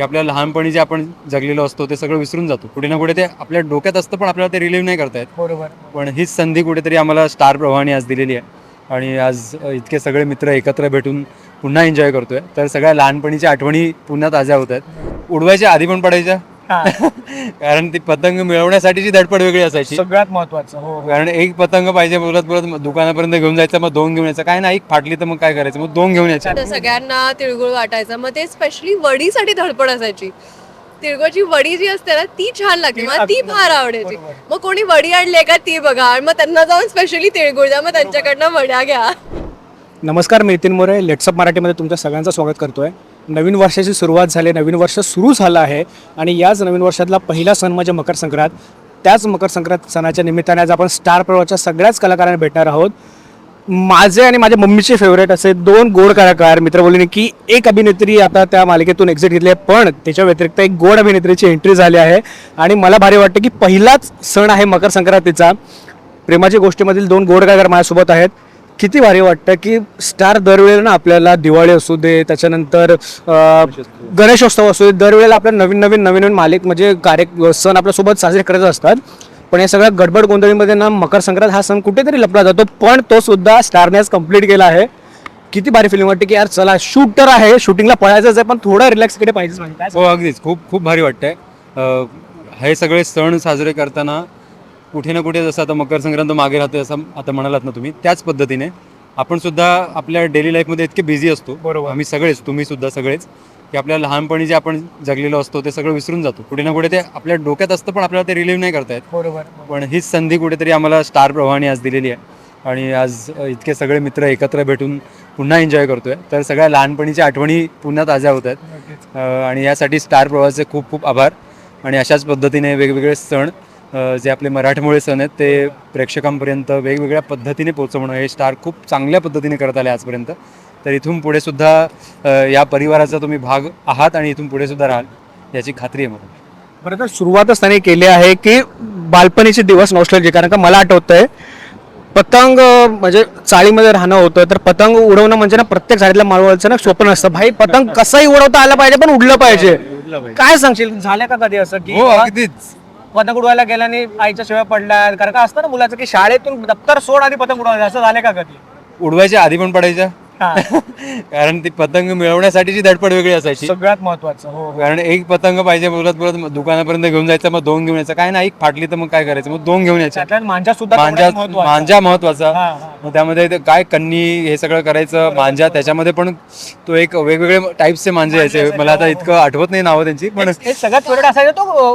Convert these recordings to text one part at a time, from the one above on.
की आपल्या लहानपणी जे आपण जगलेलो असतो ते सगळं विसरून जातो. कुठे ना कुठे ते आपल्या डोक्यात असतं, पण आपल्याला ते रिलीव्ह नाही करता येत. बरोबर. पण हीच संधी कुठेतरी आम्हाला स्टार प्रवाहाने आज दिलेली आहे आणि आज इतके सगळे मित्र एकत्र भेटून पुन्हा एन्जॉय करतोय. तर सगळ्या लहानपणीच्या आठवणी पुन्हा ताज्या होत आहेत. उडवायच्या आधी पण पडायच्या. कारण ती पतंग मिळवण्यासाठीची धडपड वेगळी असायची. सगळ्यात महत्वाचं. हो. कारण एक पतंग पाहिजे बोलत बोलत दुकानापर्यंत घेऊन जायचं, मग 2 घेऊन यायचं. काय नाही, एक फाटली तर मग काय करायचं, मग 2 घेऊन यायच्या. तर सगळ्यांना तिळगुळ वाटायचा, मग ते स्पेशली वडीसाठी धडपड असायची. तिळगुळची वडी जी असते ना ती छान लागते, मला ती फार आवडायची. मग कोणी वडी आणली का ती बघा, आणि मग त्यांना जाऊन स्पेशली तिळगुळ द्या, मग त्यांच्याकडनं वड्या घ्या. नमस्कार, मी नितीन मोरे लेट्सअप मराठीमध्ये तुमच्या सगळ्यांचं स्वागत करतोय. नवीन वर्षाची सुरुवात झाली, नवीन वर्ष सुरू झालं आहे आणि याच नवीन वर्षातला पहिला सण म्हणजे मकर संक्रांत. त्याच मकर संक्रांत सणाच्या निमित्ताने आज आपण स्टार प्रवाहाच्या सगळ्याच कलाकारांना भेटणार आहोत. माझे आणि माझ्या मम्मीचे फेवरेट असे 2 गोड कलाकार मित्र बोलले की एक अभिनेत्री आता त्या मालिकेतून एक्झिट घेतली आहे, पण त्याच्या व्यतिरिक्त एक गोड अभिनेत्रीची एंट्री झाली आहे आणि मला भारी वाटतं की पहिलाच सण आहे मकर संक्रांतीचा. प्रेमाच्या गोष्टीमधील 2 गोड कलाकार माझ्यासोबत आहेत. किती भारी वाटतं की स्टार दरवेळेला ना आपल्याला दिवाळी असू दे, त्याच्यानंतर गणेशोत्सव असू दे, दरवेळेला आपल्या नवीन नवीन मालिक म्हणजे सण आपल्यासोबत साजरे करत असतात. पण या सगळ्या गडबड गोंधळीमध्ये ना मकर संक्रांत हा सण कुठेतरी लपला जातो, पण तो सुद्धा स्टारने आज कंप्लीट केला आहे. किती भारी फिल्म वाटते की यार चला शूट तर आहे, शूटिंगला पळायचंच आहे, पण थोडा रिलॅक्स कडे पाहिजेच. हो, अगदीच. खूप भारी वाटतंय. हे सगळे सण साजरे करताना कुठे ना कुठे जसं आता मकर संक्रांत मागे राहते असं आता म्हणालात ना तुम्ही, त्याच पद्धतीने आपण सुद्धा आपल्या डेली लाईफमध्ये इतके बिझी असतो. बरोबर. आम्ही सगळेच, तुम्ही सुद्धा सगळेच, की आपल्या लहानपणी जे आपण जगलेलो असतो ते सगळं विसरून जातो. कुठे ना कुठे ते आपल्या डोक्यात असतं, पण आपल्याला ते रिलीव्ह नाही करता येत. बरोबर. पण हीच संधी कुठेतरी आम्हाला स्टार प्रवाहाने आज दिलेली आहे आणि आज इतके सगळे मित्र एकत्र भेटून पुन्हा एन्जॉय करतोय. तर सगळ्या लहानपणीच्या आठवणी पुन्हा ताज्या होत आहेत आणि यासाठी स्टार प्रवाहाचे खूप आभार. आणि अशाच पद्धतीने वेगवेगळे सण जे आपले मराठमोळे सण आहेत ते प्रेक्षकांपर्यंत वेगवेगळ्या पद्धतीने पोहोचवणं हे स्टार खूप चांगल्या पद्धतीने करत आले आजपर्यंत. तर इथून पुढे सुद्धा या परिवाराचा तुम्ही भाग आहात आणि इथून पुढे सुद्धा राहाल याची खात्री आहे मला. बरं, तर सुरुवातच त्याने केली आहे की बालपणीचे दिवस नॉस्टॅल्जिक. कारण का मला आठवतंय पतंग म्हणजे चाळीमध्ये राहणं होतं, तर पतंग उडवणं म्हणजे ना प्रत्येक झाडीतल्या माळवळचं ना स्वप्न असतं. भाई पतंग कसंही उडवता आलं पाहिजे, पण उडलं पाहिजे. काय सांगशील, झालं का कधी असं की हो, अगदीच. पतंग उडवायला गेल्याने आईच्या शिवाय पडल्या? कारण का असतं ना मुलाचं की शाळेतून दप्तर सोड आधी पतंग उडवायचं, असं झालं का कधी? उडवायच्या आधी पण पडायच्या. कारण ती पतंग मिळवण्यासाठीची धडपड वेगळी असायची. सगळ्यात महत्वाचं. हो. कारण एक पतंग पाहिजे बोलत बोलत दुकानापर्यंत घेऊन जायचं, मग 2 घेऊन यायचं. काय नाही, एक फाटली तर मग काय करायचं, मग 2 घेऊन यायच्या. त्यातल्यात मांजा सुद्धा तेवढाच महत्त्वाचा. मांजा महत्वाचा. हा. मग त्यामध्ये ते काय कन्नी हे सगळं करायचं. मांजा त्याच्यामध्ये पण तो एक वेगवेगळे टाईपचे मांजे यायचे. मला आता इतकं आठवत नाही नावं त्यांची, पण हे सगळ्यात फेवरेट असायचा तो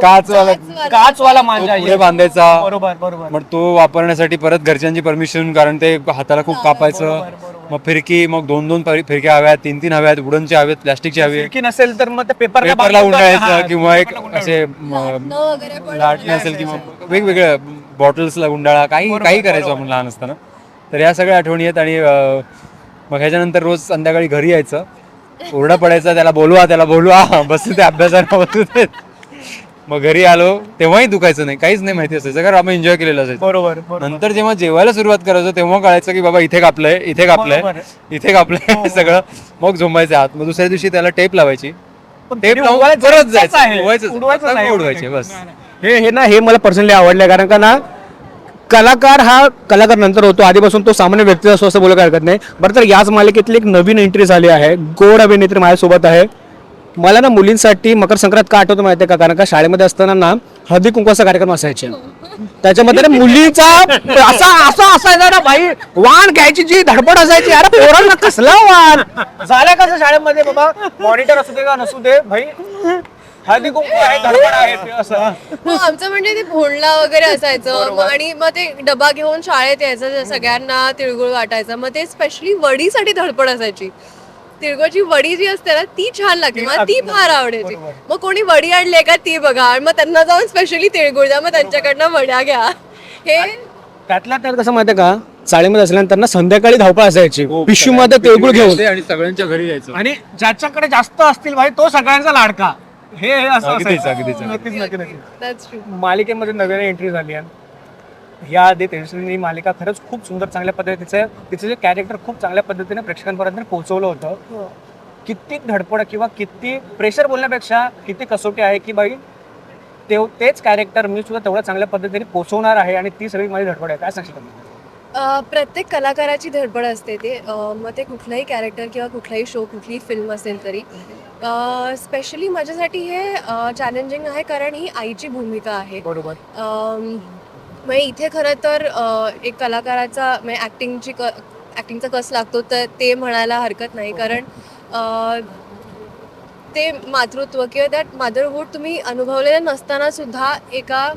काचवाला मांजा. पुढे बांधायचा. बरोबर. मग तो वापरण्यासाठी परत घरच्यांची परमिशन, कारण ते हाताला खूप कापायचं. मग फिरकी, मग 2 फिरक्या हव्यात, 3 हव्यात, वुडनच्या हव्यात, प्लास्टिकची हवी. की नसेल तर मग पेपरला गुंडाळायचं किंवा एक असे लाटणे असेल किंवा वेगवेगळ्या बॉटल्सला गुंडाळा, काही करायचो आपण लहान असताना. तर या सगळ्या आठवणी आहेत. आणि मग ह्याच्यानंतर रोज संध्याकाळी घरी यायचं, ओरडा पडायचा, त्याला बोलवा बसू ते अभ्यासाला बसू देत. मग घरी आलो तेव्हाही दुखायचं नाही, काहीच नाही माहिती असायचं, कारण आपण एन्जॉय केलेलं असायचं. बरोबर. नंतर जेव्हा जेवायला सुरुवात करायचो तेव्हा कळायचं की बाबा इथे कापलंय सगळं. मग झोंबायचं हात. मग दुसऱ्या दिवशी त्याला टेप लावायची, टेप लावून परत जायचं, उडवायचे बस. हे ना हे मला पर्सनली आवडलं. कारण का ना कलाकार हा कलाकार नंतर होतो, आधीपासून तो सामान्य व्यक्ती असतो असं बोलायला हरकत नाही. बरं, तर याच मालिकेतली एक नवीन एंट्री झाली आहे, गोड अभिनेत्री माझ्यासोबत आहे. मला ना मुलींसाठी मकर संक्रांत का आठवतं माहिती आहे का? कारण का शाळेमध्ये असताना ना हळदी कुंकवाचा कार्यक्रम असायचे, त्याच्यामध्ये ना मुलीचा असा असायचा ना भाई, वाण घ्यायची जी धडपड असायची. अरे पोरांना कसला वाण झालं कसं शाळेमध्ये बाबा, मॉनिटर असू दे का नसू दे भाई, हळदी कुंकू आहे, धडपड आहे असं. आमचं म्हणजे ते भोंडला वगैरे असायचं, आणि मग ते डबा घेऊन शाळेत यायचं, सगळ्यांना तिळगुळ वाटायचं. मग ते स्पेशली वडीसाठी धडपड असायची. तिळगुळची वडी जी असते ना ती छान लागते, मला ती फार आवडायची. मग कोणी वडी आणली का ती बघा, आणि मग त्यांना जाऊन स्पेशली तिळगुळ द्या, मग त्यांच्याकडनं वड्या घ्या. हे त्यातल्या त्यात कसं माहितीये का, चाळीमध्ये असल्यानंतर ना संध्याकाळी धावपळ असायची पिशवीमध्ये तिळगुळ घेऊन, आणि सगळ्यांच्या घरी जायचं. आणि ज्याच्याकडे जास्त असतील भाई तो सगळ्यांचा लाडका. हे असं अगदीच. That's true. मालिकेमध्ये नवीन एंट्री झाली आहे. या आधी तेजस्वीनी मालिका खरंच खूप सुंदर चांगल्या पद्धतीचं तिचं जे कॅरेक्टर खूप चांगल्या पद्धतीने प्रेक्षकांपर्यंत पोहोचवलं होतं. किती धडपड किंवा किती प्रेशर बोलण्यापेक्षा किती कसोटी आहे की बाई तेच कॅरेक्टर मी सुद्धा तेवढ्या चांगल्या पद्धतीने पोहोचवणार आहे आणि ती सगळी माझी धडपड आहे. काय सांगशील तुम्ही? प्रत्येक कलाकाराची धडपड असते ते मग ते कुठलाही कॅरेक्टर किंवा कुठलाही शो कुठलीही फिल्म असेल तरी स्पेशली माझ्यासाठी हे चॅलेंजिंग आहे कारण ही आईची भूमिका आहे. बरोबर. म्हणजे इथे खरं तर एक कलाकाराचा म्हणजे ॲक्टिंगचा कस लागतो तर ते म्हणायला हरकत नाही कारण ते मातृत्व किंवा दॅट मदरहूड तुम्ही अनुभवलेलं नसताना सुद्धा एका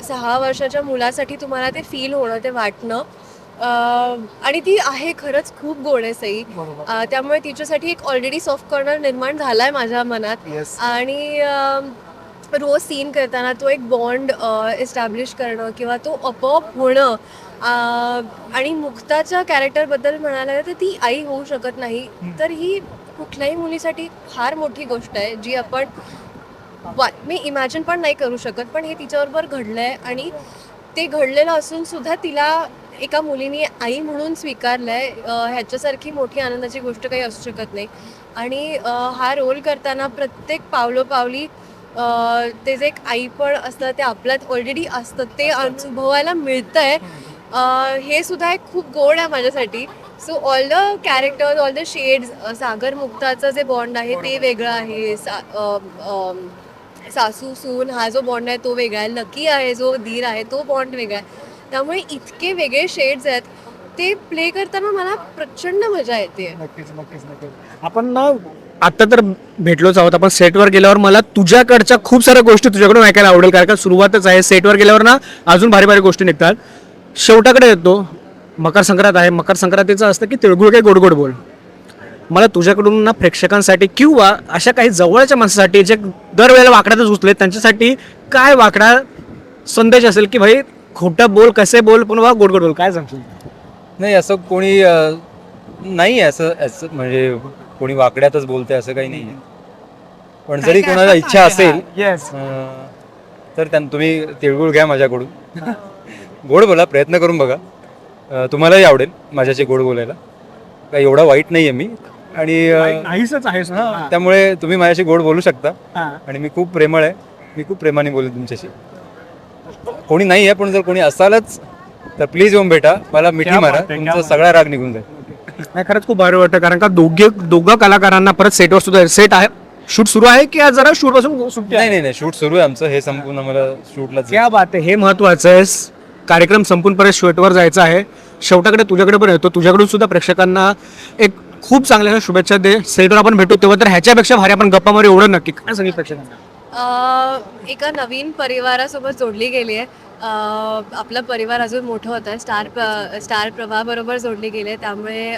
6 वर्षाच्या मुलासाठी तुम्हाला ते फील होणं ते वाटणं आणि ती आहे खरंच खूप गोड आहे सई. त्यामुळे तिच्यासाठी एक ऑलरेडी सॉफ्ट कॉर्नर निर्माण झाला आहे माझ्या मनात. आणि रोज सीन करताना तो एक बॉन्ड एस्टॅब्लिश करणं किंवा तो आपोआप होणं आणि मुक्ताच्या कॅरेक्टरबद्दल म्हणायला तर ती आई होऊ शकत नाही तर ही कुठल्याही मुलीसाठी फार मोठी गोष्ट आहे जी आपण मी इमॅजिन पण नाही करू शकत. पण हे तिच्याबरोबर घडलंय आणि ते घडलेलं असून सुद्धा तिला एका मुलीने आई म्हणून स्वीकारलंय ह्याच्यासारखी मोठी आनंदाची गोष्ट काही असू शकत नाही. आणि हा रोल करताना प्रत्येक पावलोपावली ते जे एक आई पण असतं ते आपल्यात ऑलरेडी असतं ते अनुभवायला मिळतंय हे सुद्धा एक खूप गोड आहे माझ्यासाठी. So all the characters all the shades Sagar मुक्ताचं जे बॉन्ड आहे ते वेगळं आहे. सासू सून हा जो बॉन्ड आहे तो वेगळा आहे. लकी आहे जो धीर आहे तो बॉन्ड वेगळा आहे. त्यामुळे इतके वेगळे शेड्स आहेत ते प्ले करताना मला प्रचंड मजा येते. नक्कीच. आपण ना आता तर भेटलोच आहोत. आपण सेटवर गेल्यावर मला तुझ्याकडच्या खूप साऱ्या गोष्टी तुझ्याकडून ऐकायला आवडेल कारण का सुरुवातच आहे. सेटवर गेल्यावर ना अजून भारी भारी गोष्टी निघतात. शेवटाकडे येतो. मकर संक्रांत आहे. मकर संक्रांतीचं असतं की तिळगुळ काही गोड गोड बोल. मला तुझ्याकडून ना प्रेक्षकांसाठी किंवा अशा काही जवळच्या माणसासाठी जे दरवेळेला वाकड्यातच घुसले त्यांच्यासाठी काय वाकडा संदेश असेल की भाई खोटं बोल कसे बोल पण वा गोड गोड बोल. काय सांगशील? नाही असं कोणी नाही आहे असं म्हणजे कोणी वाकड्यातच बोलते असं काही नाही आहे. पण जरी कोणाला इच्छा असेल तर तुम्ही तिळगुळ घ्या माझ्याकडून. गोड बोला प्रयत्न करून बघा. तुम्हालाही आवडेल माझ्याशी गोड बोलायला. काही एवढा वाईट नाही आहे मी आणि नाहीच आहेस ना. त्यामुळे तुम्ही माझ्याशी गोड बोलू शकता. आणि मी खूप प्रेमळ आहे. मी खूप प्रेमाने बोलेन तुमच्याशी. कोणी नाही आहे पण जर कोणी असालच तर प्लीज येऊन भेटा. मला मिठी मारा. तुमचा सगळा राग निघून जाईल. नाही खरंच खूप भारी वाटतं कारण का दोघं कलाकारांना परत सेटवर सुद्धा सेट आहे. शूट सुरू आहे की आज जरा शूट पासून सुट्टी आहे? नाही शूट सुरू आहे आमचं. हे संपूर्ण आम्हाला शूटला क्या बात आहे. हे महत्वाचं आहे. कार्यक्रम संपून परत शेवटवर जायचा आहे. शेवटाकडे तुझ्याकडे पण येतो. तुझ्याकडून सुद्धा प्रेक्षकांना एक खूप चांगल्या शुभेच्छा दे. सेटवर आपण भेटू तेव्हा तर ह्याच्यापेक्षा भारी आपण गप्पा मारू. एवढं नक्की काय सांगितलं प्रेक्षकांना? एका नवीन परिवारासोबत जोडली गेली आहे. आपला परिवार अजून मोठं होत आहे. स्टार प्रवाहाबरोबर जोडली गेली आहे. त्यामुळे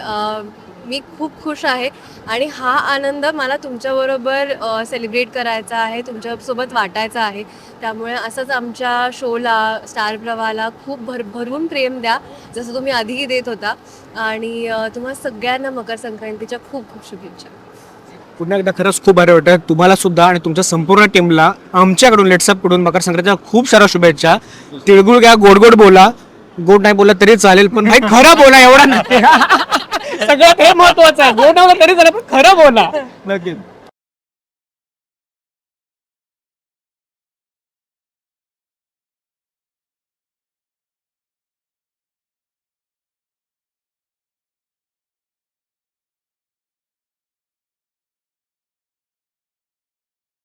मी खूप खुश आहे आणि हा आनंद मला तुमच्याबरोबर सेलिब्रेट करायचा आहे. तुमच्यासोबत वाटायचा आहे. त्यामुळे असंच आमच्या शोला स्टार प्रवाहाला खूप भरभरून प्रेम द्या जसं तुम्ही आधीही देत होता. आणि तुम्हाला सगळ्यांना मकर संक्रांतीच्या खूप खूप शुभेच्छा. पुन्हा एकदा खरंच खूप भारी वाटतं. तुम्हाला सुद्धा आणि तुमच्या संपूर्ण टीमला आमच्याकडून लेट्सअपकडून मकर संक्रांतीच्या खूप साऱ्या शुभेच्छा. तिळगुळ घ्या. गोड गोड बोला. गोड नाही बोला तरी चालेल पण भाई खरं बोला. एवढा नाही सगळ्यात हे महत्वाचं आहे. गोड नव्हतं तरी चालेल पण खरं बोला. नक्कीच.